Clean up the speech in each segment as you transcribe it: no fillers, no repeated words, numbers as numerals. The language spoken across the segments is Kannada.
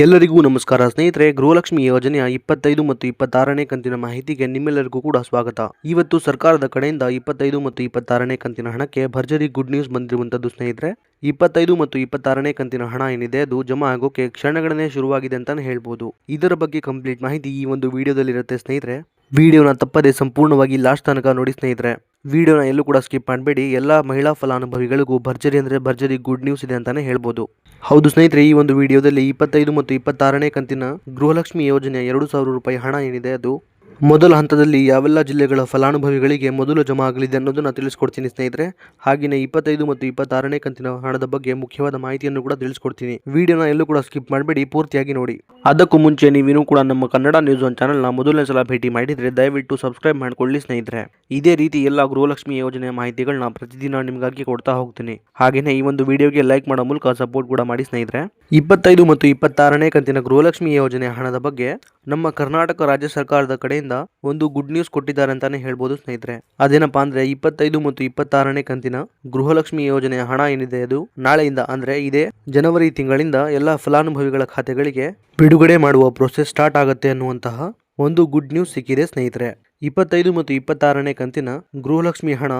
ಎಲ್ಲರಿಗೂ ನಮಸ್ಕಾರ ಸ್ನೇಹಿತರೆ. ಗೃಹಲಕ್ಷ್ಮಿ ಯೋಜನೆಯ 25 ಮತ್ತು 26ನೇ ಕಂತಿನ ಮಾಹಿತಿಗೆ ನಿಮ್ಮೆಲ್ಲರಿಗೂ ಕೂಡ ಸ್ವಾಗತ. ಇವತ್ತು ಸರ್ಕಾರದ ಕಡೆಯಿಂದ 25 ಮತ್ತು 26ನೇ ಕಂತಿನ ಹಣಕ್ಕೆ ಭರ್ಜರಿ ಗುಡ್ ನ್ಯೂಸ್ ಬಂದಿರುವಂತದ್ದು ಸ್ನೇಹಿತರೆ. 25 ಮತ್ತು 26ನೇ ಕಂತಿನ ಹಣ ಏನಿದೆ ಅದು ಜಮಾ ಆಗೋಕೆ ಕ್ಷಣಗಣನೆ ಶುರುವಾಗಿದೆ ಅಂತಾನೆ ಹೇಳ್ಬೋದು. ಇದರ ಬಗ್ಗೆ ಕಂಪ್ಲೀಟ್ ಮಾಹಿತಿ ಈ ಒಂದು ವಿಡಿಯೋದಲ್ಲಿ ಇರುತ್ತೆ ಸ್ನೇಹಿತರೆ. ವಿಡಿಯೋನ ತಪ್ಪದೆ ಸಂಪೂರ್ಣವಾಗಿ ಲಾಸ್ಟ್ ತನಕ ನೋಡಿ ಸ್ನೇಹಿತರೆ. ವಿಡಿಯೋನ ಎಲ್ಲೂ ಕೂಡ ಸ್ಕಿಪ್ ಮಾಡಬೇಡಿ. ಎಲ್ಲ ಮಹಿಳಾ ಫಲಾನುಭವಿಗಳಿಗೂ ಭರ್ಜರಿ ಅಂದರೆ ಭರ್ಜರಿ ಗುಡ್ ನ್ಯೂಸ್ ಇದೆ ಅಂತಾನೆ ಹೇಳ್ಬೋದು. ಹೌದು ಸ್ನೇಹಿತರೆ, ಈ ಒಂದು ವಿಡಿಯೋದಲ್ಲಿ 25 ಮತ್ತು 26ನೇ ಕಂತಿನ ಗೃಹಲಕ್ಷ್ಮಿ ಯೋಜನೆಯ 2,000 ರೂಪಾಯಿ ಹಣ ಏನಿದೆ ಅದು ಮೊದಲ ಹಂತದಲ್ಲಿ ಯಾವೆಲ್ಲ ಜಿಲ್ಲೆಗಳ ಫಲಾನುಭವಿಗಳಿಗೆ ಮೊದಲು ಜಮಾ ಆಗಲಿದೆ ಅನ್ನೋದನ್ನ ತಿಳಿಸ್ಕೊಡ್ತೀನಿ ಸ್ನೇಹಿತರೆ. ಹಾಗೆಯೇ 25 ಮತ್ತು 26ನೇ ಕಂತಿನ ಹಣದ ಬಗ್ಗೆ ಮುಖ್ಯವಾದ ಮಾಹಿತಿಯನ್ನು ಕೂಡ ತಿಳಿಸ್ಕೊಡ್ತೀನಿ. ವಿಡಿಯೋನ ಎಲ್ಲೂ ಕೂಡ ಸ್ಕಿಪ್ ಮಾಡಬೇಡಿ, ಪೂರ್ತಿಯಾಗಿ ನೋಡಿ. ಅದಕ್ಕೂ ಮುಂಚೆ ನೀವಿನ್ನೂ ಕೂಡ ನಮ್ಮ ಕನ್ನಡ ನ್ಯೂಸ್ ಒನ್ ಚಾನಲ್ನ ಮೊದಲನೇ ಸಲ ಭೇಟಿ ಮಾಡಿದರೆ ದಯವಿಟ್ಟು ಸಬ್ಸ್ಕ್ರೈಬ್ ಮಾಡ್ಕೊಳ್ಳಿ ಸ್ನೇಹಿತರೆ. ಇದೇ ರೀತಿ ಎಲ್ಲ ಗೃಹಲಕ್ಷ್ಮಿ ಯೋಜನೆಯ ಮಾಹಿತಿಗಳನ್ನ ಪ್ರತಿದಿನ ನಿಮಗಾಗಿ ಕೊಡ್ತಾ ಹೋಗ್ತೀನಿ. ಹಾಗೆಯೇ ಈ ಒಂದು ವಿಡಿಯೋಗೆ ಲೈಕ್ ಮಾಡೋ ಮೂಲಕ ಸಪೋರ್ಟ್ ಕೂಡ ಮಾಡಿ ಸ್ನೇಹಿತರೆ. 25 ಮತ್ತು 26ನೇ ಕಂತಿನ ಗೃಹಲಕ್ಷ್ಮಿ ಯೋಜನೆಯ ಹಣದ ಬಗ್ಗೆ ನಮ್ಮ ಕರ್ನಾಟಕ ರಾಜ್ಯ ಸರ್ಕಾರದ ಕಡೆಯಿಂದ ಒಂದು ಗುಡ್ ನ್ಯೂಸ್ ಕೊಟ್ಟಿದ್ದಾರೆ ಅಂತಾನೆ ಹೇಳ್ಬೋದು ಸ್ನೇಹಿತರೆ. ಅದೇನಪ್ಪಾ ಅಂದ್ರೆ 25 ಮತ್ತು 26ನೇ ಕಂತಿನ ಗೃಹಲಕ್ಷ್ಮಿ ಯೋಜನೆಯ ಹಣ ಏನಿದೆ ಅದು ನಾಳೆಯಿಂದ ಅಂದ್ರೆ ಇದೇ ಜನವರಿ ತಿಂಗಳಿಂದ ಎಲ್ಲ ಫಲಾನುಭವಿಗಳ ಖಾತೆಗಳಿಗೆ ಬಿಡುಗಡೆ ಮಾಡುವ ಪ್ರೋಸೆಸ್ ಸ್ಟಾರ್ಟ್ ಆಗುತ್ತೆ ಅನ್ನುವಂತಹ ಒಂದು ಗುಡ್ ನ್ಯೂಸ್ ಸಿಕ್ಕಿದೆ ಸ್ನೇಹಿತರೆ. 25 ಮತ್ತು 26ನೇ ಕಂತಿನ ಗೃಹಲಕ್ಷ್ಮಿ ಹಣ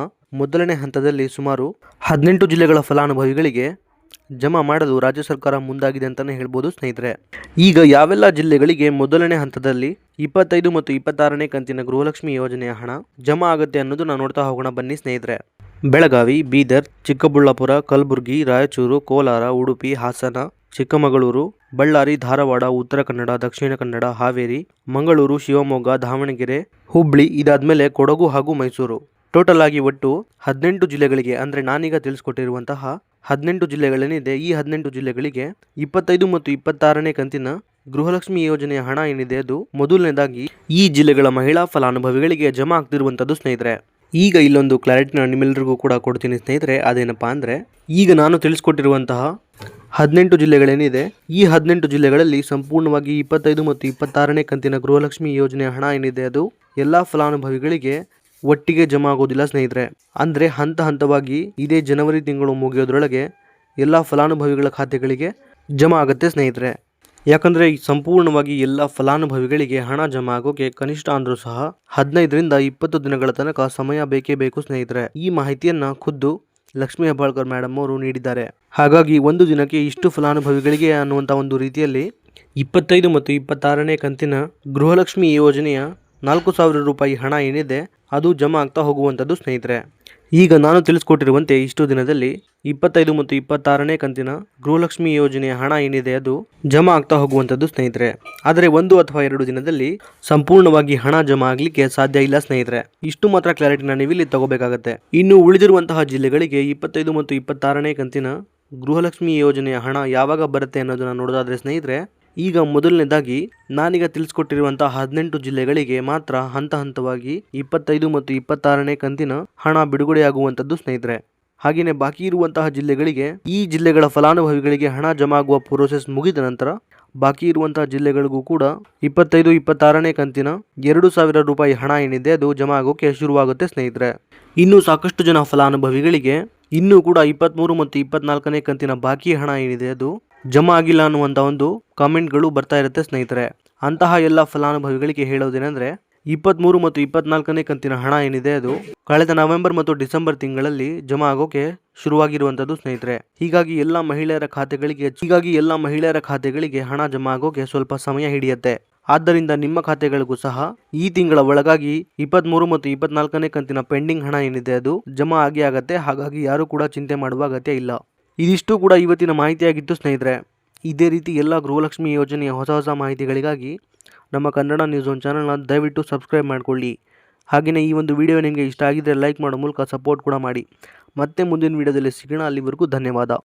ಮೊದಲನೇ ಹಂತದಲ್ಲಿ ಸುಮಾರು 18 ಜಿಲ್ಲೆಗಳ ಫಲಾನುಭವಿಗಳಿಗೆ ಜಮಾ ಮಾಡಲು ರಾಜ್ಯ ಸರ್ಕಾರ ಮುಂದಾಗಿದೆ ಅಂತಾನೆ ಹೇಳ್ಬೋದು ಸ್ನೇಹಿತರೆ. ಈಗ ಯಾವೆಲ್ಲ ಜಿಲ್ಲೆಗಳಿಗೆ ಮೊದಲನೇ ಹಂತದಲ್ಲಿ 25 ಮತ್ತು 26ನೇ ಕಂತಿನ ಗೃಹಲಕ್ಷ್ಮಿ ಯೋಜನೆಯ ಹಣ ಜಮಾ ಆಗುತ್ತೆ ಅನ್ನೋದು ನಾವು ನೋಡ್ತಾ ಹೋಗೋಣ ಬನ್ನಿ ಸ್ನೇಹಿತರೆ. ಬೆಳಗಾವಿ, ಬೀದರ್, ಚಿಕ್ಕಬಳ್ಳಾಪುರ, ಕಲಬುರಗಿ, ರಾಯಚೂರು, ಕೋಲಾರ, ಉಡುಪಿ, ಹಾಸನ, ಚಿಕ್ಕಮಗಳೂರು, ಬಳ್ಳಾರಿ, ಧಾರವಾಡ, ಉತ್ತರ ಕನ್ನಡ, ದಕ್ಷಿಣ ಕನ್ನಡ, ಹಾವೇರಿ, ಮಂಗಳೂರು, ಶಿವಮೊಗ್ಗ, ದಾವಣಗೆರೆ, ಹುಬ್ಳಿ, ಇದಾದ್ಮೇಲೆ ಕೊಡಗು ಹಾಗೂ ಮೈಸೂರು. ಟೋಟಲ್ ಆಗಿ ಒಟ್ಟು 18 ಜಿಲ್ಲೆಗಳಿಗೆ ಅಂದ್ರೆ ನಾನೀಗ ತಿಳಿಸ್ಕೊಟ್ಟಿರುವಂತಹ 18 ಜಿಲ್ಲೆಗಳೇನಿದೆ ಈ 18 ಜಿಲ್ಲೆಗಳಿಗೆ 25 ಮತ್ತು 26ನೇ ಕಂತಿನ ಗೃಹಲಕ್ಷ್ಮಿ ಯೋಜನೆಯ ಹಣ ಏನಿದೆ ಅದು ಮೊದಲನೇದಾಗಿ ಈ ಜಿಲ್ಲೆಗಳ ಮಹಿಳಾ ಫಲಾನುಭವಿಗಳಿಗೆ ಜಮಾ ಆಗ್ತಿರುವಂತದ್ದು ಸ್ನೇಹಿತರೆ. ಈಗ ಇಲ್ಲೊಂದು ಕ್ಲಾರಿಟಿನ ನಿಮ್ಮೆಲ್ಲರಿಗೂ ಕೂಡ ಕೊಡ್ತೀನಿ ಸ್ನೇಹಿತರೆ. ಅದೇನಪ್ಪಾ ಅಂದ್ರೆ ಈಗ ನಾನು ತಿಳಿಸ್ಕೊಟ್ಟಿರುವಂತಹ 18 ಜಿಲ್ಲೆಗಳೇನಿದೆ ಈ 18 ಜಿಲ್ಲೆಗಳಲ್ಲಿ ಸಂಪೂರ್ಣವಾಗಿ 25 ಮತ್ತು 26ನೇ ಕಂತಿನ ಗೃಹಲಕ್ಷ್ಮಿ ಯೋಜನೆಯ ಹಣ ಏನಿದೆ ಅದು ಎಲ್ಲಾ ಫಲಾನುಭವಿಗಳಿಗೆ ಒಟ್ಟಿಗೆ ಜಮಾ ಆಗೋದಿಲ್ಲ ಸ್ನೇಹಿತರೆ. ಅಂದರೆ ಹಂತ ಹಂತವಾಗಿ ಇದೇ ಜನವರಿ ತಿಂಗಳು ಮುಗಿಯೋದ್ರೊಳಗೆ ಎಲ್ಲ ಫಲಾನುಭವಿಗಳ ಖಾತೆಗಳಿಗೆ ಜಮಾ ಆಗುತ್ತೆ ಸ್ನೇಹಿತರೆ. ಯಾಕಂದರೆ ಸಂಪೂರ್ಣವಾಗಿ ಎಲ್ಲ ಫಲಾನುಭವಿಗಳಿಗೆ ಹಣ ಜಮಾ ಆಗೋಕೆ ಕನಿಷ್ಠ ಅಂದರೂ ಸಹ 15ರಿಂದ 20 ದಿನಗಳ ತನಕ ಸಮಯ ಬೇಕೇ ಬೇಕು ಸ್ನೇಹಿತರೆ. ಈ ಮಾಹಿತಿಯನ್ನ ಖುದ್ದು ಲಕ್ಷ್ಮೀ ಹೆಬ್ಬಾಳ್ಕರ್ ಮೇಡಮ್ ಅವರು ನೀಡಿದ್ದಾರೆ. ಹಾಗಾಗಿ ಒಂದು ದಿನಕ್ಕೆ ಇಷ್ಟು ಫಲಾನುಭವಿಗಳಿಗೆ ಅನ್ನುವಂಥ ಒಂದು ರೀತಿಯಲ್ಲಿ 25 ಮತ್ತು 26ನೇ ಕಂತಿನ ಗೃಹಲಕ್ಷ್ಮಿ ಯೋಜನೆಯ 4,000 ರೂಪಾಯಿ ಹಣ ಏನಿದೆ ಅದು ಜಮಾ ಆಗ್ತಾ ಹೋಗುವಂಥದ್ದು ಸ್ನೇಹಿತರೆ. ಈಗ ನಾನು ತಿಳಿಸ್ಕೊಟ್ಟಿರುವಂತೆ ಇಷ್ಟು ದಿನದಲ್ಲಿ 25 ಮತ್ತು 26ನೇ ಕಂತಿನ ಗೃಹಲಕ್ಷ್ಮಿ ಯೋಜನೆಯ ಹಣ ಏನಿದೆ ಅದು ಜಮಾ ಆಗ್ತಾ ಹೋಗುವಂಥದ್ದು ಸ್ನೇಹಿತರೆ. ಆದರೆ 1 ಅಥವಾ 2 ದಿನದಲ್ಲಿ ಸಂಪೂರ್ಣವಾಗಿ ಹಣ ಜಮಾ ಆಗಲಿಕ್ಕೆ ಸಾಧ್ಯ ಇಲ್ಲ ಸ್ನೇಹಿತರೆ. ಇಷ್ಟು ಮಾತ್ರ ಕ್ಲಾರಿಟಿನ ನೀವಿಲ್ಲಿ ತಗೋಬೇಕಾಗತ್ತೆ. ಇನ್ನು ಉಳಿದಿರುವಂತಹ ಜಿಲ್ಲೆಗಳಿಗೆ 25 ಮತ್ತು 26ನೇ ಕಂತಿನ ಗೃಹಲಕ್ಷ್ಮಿ ಯೋಜನೆಯ ಹಣ ಯಾವಾಗ ಬರುತ್ತೆ ಅನ್ನೋದನ್ನ ನೋಡೋದಾದ್ರೆ ಸ್ನೇಹಿತರೆ, ಈಗ ಮೊದಲನೇದಾಗಿ ನಾನೀಗ ತಿಳಿಸ್ಕೊಟ್ಟಿರುವಂತಹ 18 ಜಿಲ್ಲೆಗಳಿಗೆ ಮಾತ್ರ ಹಂತ ಹಂತವಾಗಿ 25 ಮತ್ತು 26ನೇ ಕಂತಿನ ಹಣ ಬಿಡುಗಡೆಯಾಗುವಂಥದ್ದು ಸ್ನೇಹಿತರೆ. ಹಾಗೆಯೇ ಬಾಕಿ ಇರುವಂತಹ ಜಿಲ್ಲೆಗಳಿಗೆ ಈ ಜಿಲ್ಲೆಗಳ ಫಲಾನುಭವಿಗಳಿಗೆ ಹಣ ಜಮಾ ಆಗುವ ಪ್ರೋಸೆಸ್ ಮುಗಿದ ನಂತರ ಬಾಕಿ ಇರುವಂತಹ ಜಿಲ್ಲೆಗಳಿಗೂ ಕೂಡ 25, 26ನೇ ಕಂತಿನ 2,000 ರೂಪಾಯಿ ಹಣ ಏನಿದೆ ಅದು ಜಮಾ ಆಗೋಕೆ ಶುರುವಾಗುತ್ತೆ ಸ್ನೇಹಿತರೆ. ಇನ್ನು ಸಾಕಷ್ಟು ಜನ ಫಲಾನುಭವಿಗಳಿಗೆ ಇನ್ನೂ ಕೂಡ 23 ಮತ್ತು 24ನೇ ಕಂತಿನ ಬಾಕಿ ಹಣ ಏನಿದೆ ಅದು ಜಮಾ ಆಗಿಲ್ಲ ಅನ್ನುವಂಥ ಒಂದು ಕಾಮೆಂಟ್ಗಳು ಬರ್ತಾ ಇರುತ್ತೆ ಸ್ನೇಹಿತರೆ. ಅಂತಹ ಎಲ್ಲ ಫಲಾನುಭವಿಗಳಿಗೆ ಹೇಳೋದೇನೆಂದ್ರೆ 23 ಮತ್ತು 24ನೇ ಕಂತಿನ ಹಣ ಏನಿದೆ ಅದು ಕಳೆದ ನವೆಂಬರ್ ಮತ್ತು ಡಿಸೆಂಬರ್ ತಿಂಗಳಲ್ಲಿ ಜಮಾ ಆಗೋಕೆ ಶುರುವಾಗಿರುವಂಥದ್ದು ಸ್ನೇಹಿತರೆ. ಹೀಗಾಗಿ ಎಲ್ಲ ಮಹಿಳೆಯರ ಖಾತೆಗಳಿಗೆ ಹಣ ಜಮಾ ಆಗೋಕೆ ಸ್ವಲ್ಪ ಸಮಯ ಹಿಡಿಯುತ್ತೆ. ಆದ್ದರಿಂದ ನಿಮ್ಮ ಖಾತೆಗಳಿಗೂ ಸಹ ಈ ತಿಂಗಳ ಒಳಗಾಗಿ 23 ಮತ್ತು 24ನೇ ಕಂತಿನ ಪೆಂಡಿಂಗ್ ಹಣ ಏನಿದೆ ಅದು ಜಮಾ ಆಗತ್ತೆ. ಹಾಗಾಗಿ ಯಾರು ಕೂಡ ಚಿಂತೆ ಮಾಡುವ ಅಗತ್ಯ ಇಲ್ಲ. ಇದಿಷ್ಟು ಕೂಡ ಇವತ್ತಿನ ಮಾಹಿತಿಯಾಗಿತ್ತು ಸ್ನೇಹಿತರೆ. ಇದೇ ರೀತಿ ಎಲ್ಲ ಗೃಹಲಕ್ಷ್ಮಿ ಯೋಜನೆಯ ಹೊಸ ಮಾಹಿತಿಗಳಿಗಾಗಿ ನಮ್ಮ ಕನ್ನಡ ನ್ಯೂಸ್ ಒನ್ ಚಾನಲ್ನ ದಯವಿಟ್ಟು ಸಬ್ಸ್ಕ್ರೈಬ್ ಮಾಡಿಕೊಳ್ಳಿ. ಹಾಗೆಯೇ ಈ ಒಂದು ವಿಡಿಯೋ ನಿಮಗೆ ಇಷ್ಟ ಆಗಿದ್ದರೆ ಲೈಕ್ ಮಾಡೋ ಮೂಲಕ ಸಪೋರ್ಟ್ ಕೂಡ ಮಾಡಿ. ಮತ್ತೆ ಮುಂದಿನ ವಿಡಿಯೋದಲ್ಲಿ ಸಿಗೋಣ. ಅಲ್ಲಿವರೆಗೂ ಧನ್ಯವಾದ.